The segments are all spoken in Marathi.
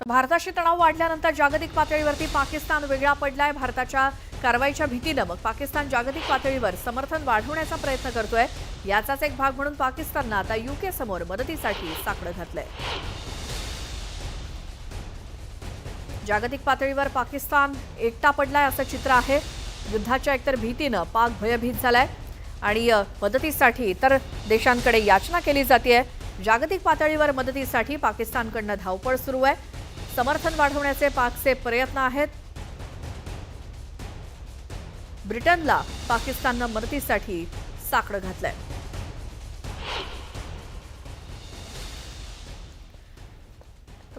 भारताशी तणाव वाढल्यानंतर जागतिक पातळीवरती पाकिस्तान वेगळा पडलाय। भारताच्या कारवाईच्या भीतीने मग पाकिस्तान जागतिक पातळीवर समर्थन वाढवण्याचा प्रयत्न करतोय। याचाच एक भाग म्हणून पाकिस्तानने आता यूके समोर मदतीसाठी साकडं घातलंय। जागतिक पातळीवर पाकिस्तान एकटा पडलाय असं चित्र आहे। युद्धाच्या एकतर भीतीने पाक भयभीत झालाय आणि मदतीसाठी इतर देशांकडे याचना केली जाते। जागतिक पातळीवर मदतीसाठी पाकिस्तानकडून धावपळ सुरू आहे। समर्थन वाढवण्याचे पाकचे प्रयत्न आहेत। ब्रिटनला पाकिस्तानने मदतीसाठी साकडं घातलंय।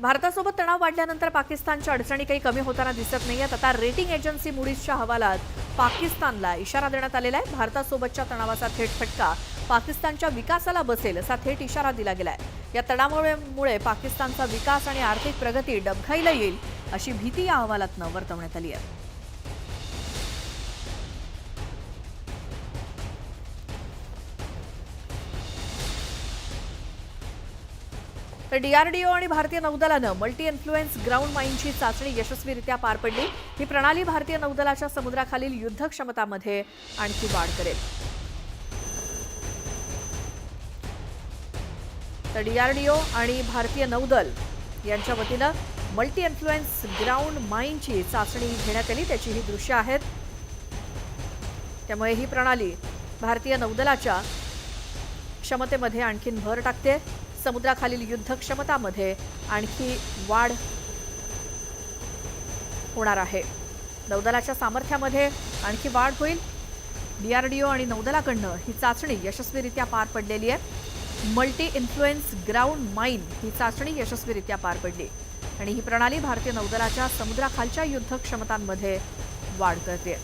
भारतासोबत तणाव वाढल्यानंतर पाकिस्तानच्या अडचणी काही कमी होताना दिसत नाहीयेत। आता रेटिंग एजन्सी मूडीजच्या अहवालात पाकिस्तानला इशारा देण्यात आलेला आहे। भारतासोबतच्या तणावाचा थेट फटका पाकिस्तानच्या विकासाला बसेल असा थेट इशारा दिला गेलाय। या तणावामुळे पाकिस्तानचा विकास आणि आर्थिक प्रगती डबघाईला येईल अशी भीती या अहवालातनं वर्तवण्यात आली आहे। तर डीआरडीओ आणि भारतीय नौदलानं मल्टी इन्फ्लुएन्स ग्राउंड माइनची चाचणी यशस्वीरित्या पार पडली। ही प्रणाली भारतीय नौदलाच्या समुद्राखालील युद्ध क्षमतामध्ये आणखी वाढ करेल। तर डीआरडीओ आणि भारतीय नौदल यांच्या वतीनं मल्टी इन्फ्लुएन्स ग्राउंड माइनची चाचणी घेण्यात आली। त्याची ही दृश्य आहेत। त्यामुळे ही प्रणाली भारतीय नौदलाच्या क्षमतेमध्ये आणखीन भर टाकते। समुद्राखालील युद्ध क्षमतामध्ये आणखी वाढ होणार आहे। नौदलाच्या सामर्थ्यामध्ये आणखी वाढ होईल। डीआरडीओ आणि नौदलाकडून ही चाचणी यशस्वीरित्या पार पडलेली आहे। मल्टी इन्फ्लुएन्स ग्राउंड माइन ही चाचणी यशस्वीरित्या पार पडली आणि ही प्रणाली भारतीय नौदलाच्या समुद्राखालच्या युद्ध क्षमतांमध्ये वाढ करते।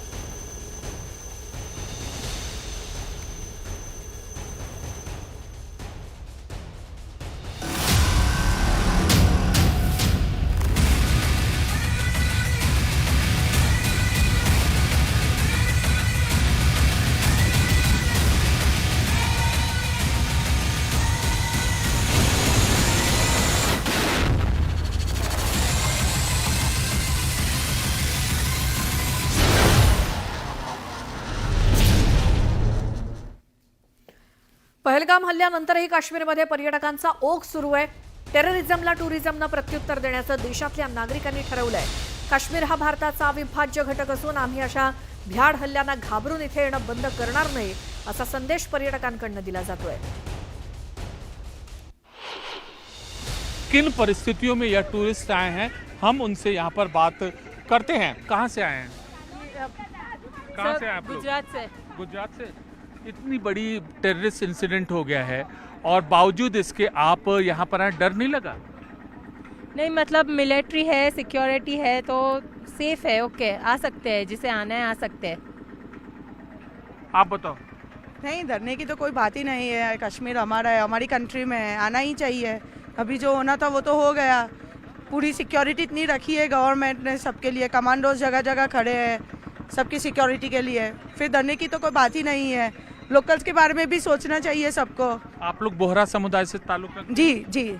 पहलगाम हल्ल्यानंतरही काश्मीरमध्ये पर्यटकांचा ओघ सुरू आहे। टेररिझमला टुरिझमनं प्रत्युत्तर देण्याचं देशातल्या नागरिकांनी ठरवलंय। काश्मीर हा भारताचा अविभाज्य घटक असून आम्ही अशा भ्याड हल्ल्यांना घाबरून इथे येणं बंद करणार नाही असा संदेश पर्यटकांकडून दिला जातोय। किन परिस्थितियों में यह टूरिस्ट आए हैं, हम उनसे यहाँ पर बात करते हैं। कहाँ से आए हैं? कहाँ से आए आप लोग? गुजरात से। गुजरात से। इतनी बड़ी टेररिस्ट इंसिडेंट हो गया है और बावजूद इसके आप यहाँ पर आए, डर नहीं लगा? नहीं, मतलब मिलिट्री है, सिक्योरिटी है, तो सेफ है। ओके, आ सकते हैं, जिसे आना है आ सकते हैं। आप बताओ। नहीं, डरने की तो कोई बात ही नहीं है। कश्मीर हमारा है, हमारी कंट्री में है, आना ही चाहिए। अभी जो होना था वो तो हो गया। पूरी सिक्योरिटी इतनी रखी है गवर्नमेंट ने सबके लिए, कमांडोज जगह जगह खड़े हैं सबकी सिक्योरिटी के लिए। फिर डरने की तो कोई बात ही नहीं है। लोकल्स के बारे में भी सोचना चाहिए सबको। आप लोग बोहरा समुदाय से ताल्लुक रखते हैं? जी जी।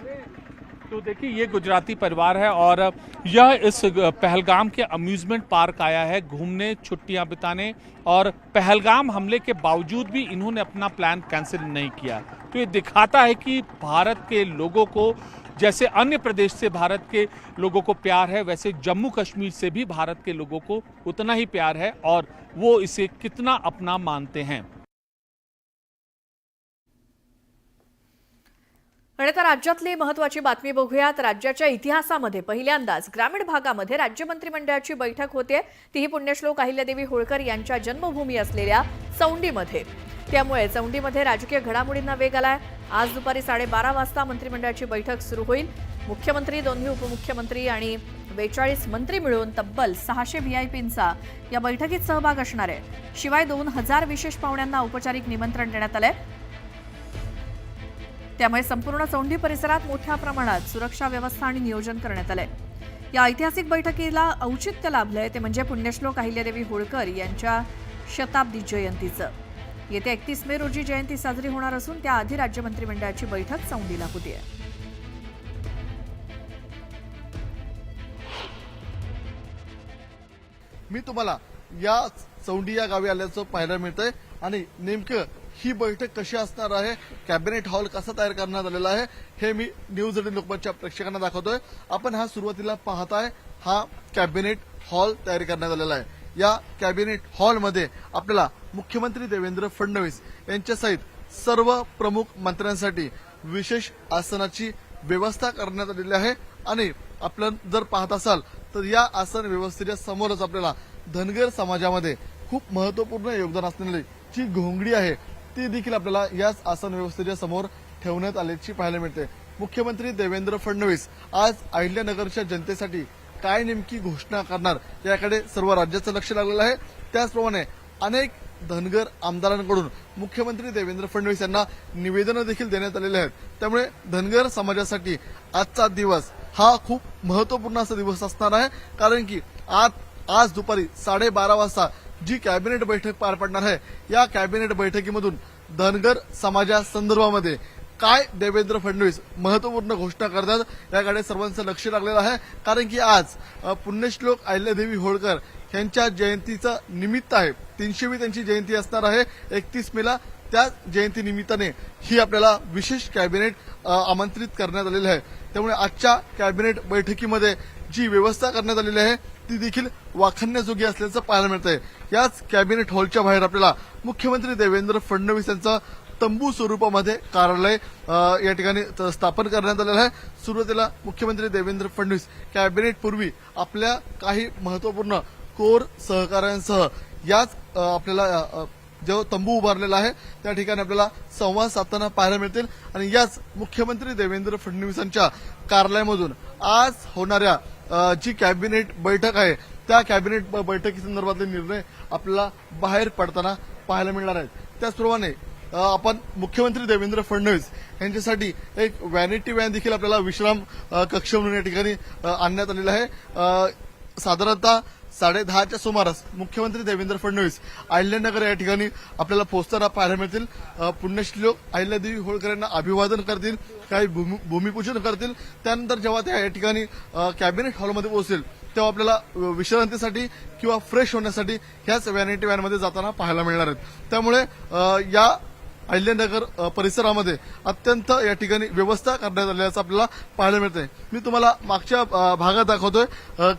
तो देखिए, ये गुजराती परिवार है और यह इस पहलगाम के अम्यूजमेंट पार्क आया है घूमने, छुट्टियां बिताने, और पहलगाम हमले के बावजूद भी इन्होंने अपना प्लान कैंसिल नहीं किया। तो ये दिखाता है कि भारत के लोगों को जैसे अन्य प्रदेश से भारत के लोगों को प्यार है, वैसे जम्मू कश्मीर से भी भारत के लोगों को उतना ही प्यार है और वो इसे कितना अपना मानते हैं। आणि आता राज्यातली महत्त्वाची बातमी बघूयात। राज्याच्या इतिहासामध्ये पहिल्यांदाच ग्रामीण भागामध्ये राज्य मंत्रिमंडळाची बैठक होते। तीही पुण्यश्लोक अहिल्यादेवी होळकर यांच्या जन्मभूमी असलेल्या चौंडीमध्ये। त्यामुळे चौंडीमध्ये राजकीय घडामोडींना वेग आलाय। आज दुपारी 12:30 वाजता मंत्रिमंडळाची बैठक सुरू होईल। मुख्यमंत्री, दोन्ही उपमुख्यमंत्री आणि 42 मंत्री मिळून तब्बल 600 व्हीआयपींचा या बैठकीत सहभाग असणार आहे। शिवाय 2000 विशेष पाहुण्यांना औपचारिक निमंत्रण देण्यात आलंय। त्यामुळे संपूर्ण चौंडी परिसरात मोठ्या प्रमाणात सुरक्षा व्यवस्था आणि नियोजन करण्यात आलंय। या ऐतिहासिक बैठकीला औचित्य लाभलंय ते म्हणजे पुण्यश्लोक अहिल्यादेवी होळकर यांच्या शताब्दी जयंतीचं। येत्या 31 मे रोजी जयंती साजरी होणार असून त्याआधी राज्य मंत्रिमंडळाची बैठक चौंडीला होती आहे। मी तुम्हाला या चौंडी या गावी आल्याचं पाहायला मिळतंय आणि नेमकं ही बैठक कशी असणार आहे, कॅबिनेट हॉल कसा तयार करण्यात आलेला आहे हे मी न्यूज 18 लोकमतच्या प्रेक्षकांना दाखवतोय. आपण हा सुरुवातीला पाहताय हा कॅबिनेट हॉल तयार करण्यात आलेला आहे. या कॅबिनेट हॉलमध्ये आपल्याला मुख्यमंत्री देवेंद्र फडणवीस यांच्यासहित सर्व प्रमुख मंत्र्यांसाठी विशेष आसनाची व्यवस्था करण्यात आलेली आहे आणि आपण जर पाहत असाल तर या आसन व्यवस्थेच्या समोरच आपल्याला धनगर समाजामध्ये खूप महत्वपूर्ण योगदान असलेली जी घोंगडी आहे ती देखील आपल्याला याच आसन व्यवस्थेच्या समोर ठेवण्यात आल्याची पाहायला मिळते. मुख्यमंत्री देवेंद्र फडणवीस आज अहिल्यानगरच्या जनतेसाठी काय नेमकी घोषणा करणार याकडे सर्व राज्याचं लक्ष लागलेलं आहे. त्याचप्रमाणे अनेक धनगर आमदारांकडून मुख्यमंत्री देवेंद्र फडणवीस यांना निवेदनं देखील देण्यात आलेले आहेत. त्यामुळे धनगर समाजासाठी आजचा दिवस हा खूप महत्वपूर्ण असा दिवस असणार आहे. कारण की आज दुपारी 12:30 वाजता जी कॅबिनेट बैठक पार पडणार आहे या कॅबिनेट बैठकीमधून धनगर समाजासंदर्भामध्ये काय देवेंद्र फडणवीस महत्वपूर्ण घोषणा करतात याकडे सर्वांचं लक्ष लागलेलं आहे. कारण की आज पुण्यश्लोक अहिल्यादेवी होळकर यांच्या जयंतीचं निमित्त आहे. 300वी त्यांची जयंती असणार आहे 31 मेला. त्या जयंती निमित्ताने ही आपल्याला विशेष कॅबिनेट आमंत्रित करण्यात आलेली आहे. त्यामुळे आजच्या कॅबिनेट बैठकीमध्ये जी व्यवस्था करण्यात आलेली आहे ती देखील वाखाणण्याजोगी असल्याचं पाहायला मिळतंय. याच कॅबिनेट हॉलच्या बाहेर आपल्याला मुख्यमंत्री देवेंद्र फडणवीस यांचं तंबू स्वरूपामध्ये कार्यालय या ठिकाणी स्थापन करण्यात आलेलं आहे. सुरुवातीला मुख्यमंत्री देवेंद्र फडणवीस कॅबिनेट पूर्वी आपल्या काही महत्वपूर्ण कोर सहकाऱ्यांसह याच आपल्याला जो तंबू उभारलेला आहे त्या ठिकाणी आपल्याला संवाद साधताना पाहायला मिळतील आणि याच मुख्यमंत्री देवेंद्र फडणवीसांच्या कार्यालयामधून आज होणाऱ्या जी कॅबिनेट बैठक आहे त्या कॅबिनेट बैठकीसंदर्भातले निर्णय आपल्याला बाहेर पडताना पाहायला मिळणार आहेत. त्याचप्रमाणे आपण मुख्यमंत्री देवेंद्र फडणवीस यांच्यासाठी एक व्हॅनिटी व्हॅन देखील आपल्याला विश्राम कक्ष म्हणून या ठिकाणी आणण्यात आलेला आहे. साधारणतः 10:30च्या सुमारास मुख्यमंत्री देवेंद्र फडणवीस अहिल्यानगर या ठिकाणी आपल्याला पोहोचताना पाहायला मिळतील. पुण्यश्लोक अहिल्यादेवी होळकर यांना अभिवादन करतील, काही भूमिपूजन करतील. त्यानंतर जेव्हा त्या या ठिकाणी कॅबिनेट हॉलमध्ये पोहोचतील तेव्हा आपल्याला विश्रांतीसाठी किंवा फ्रेश होण्यासाठी ह्याच व्हॅनिटी व्हॅनमध्ये जाताना पाहायला मिळणार आहेत. त्यामुळे या अहिल्यानगर परिसरामध्ये अत्यंत या ठिकाणी व्यवस्था करण्यात आल्याचं आपल्याला पाहायला मिळतंय. मी तुम्हाला मागच्या भागात दाखवतोय.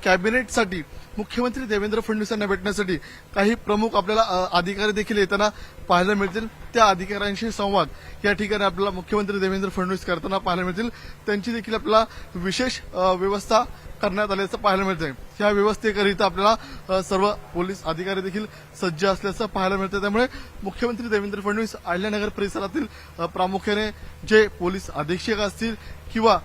कॅबिनेटसाठी मुख्यमंत्री देवेंद्र फडणवीस यांना भेटण्यासाठी काही प्रमुख आपल्याला अधिकारी देखील येताना पाहायला मिळतील. त्या अधिकाऱ्यांशी संवाद या ठिकाणी आपल्याला मुख्यमंत्री देवेंद्र फडणवीस करताना पाहायला मिळतील. त्यांची देखील आपल्याला विशेष व्यवस्था करण्यात आल्याचं पाहायला मिळतंय. या व्यवस्थेकरिता आपल्याला सर्व पोलीस अधिकारी देखील सज्ज असल्याचं पाहायला मिळतं. त्यामुळे मुख्यमंत्री देवेंद्र फडणवीस अहिल्यानगर परिसरातील प्रामुख्याने जे पोलीस अधीक्षक असतील किंवा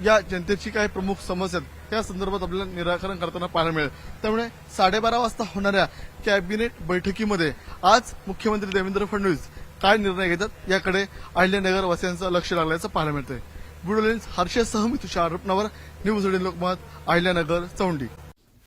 या जनतेची काही प्रमुख समस्या आहेत त्या संदर्भात आपल्याला निराकरण करताना पाहायला मिळेल. त्यामुळे 12:30 वाजता होणाऱ्या कॅबिनेट बैठकीमध्ये आज मुख्यमंत्री देवेंद्र फडणवीस काय निर्णय घेतात याकडे अहिल्यानगर वासियांचं लक्ष लागल्याचं पाहायला मिळतंय. व्हिडिओ लेन्स हर्षसह मी तुषार रुपनवर, न्यूज 18 लोकमत, अहिल्यानगर, चौंडी.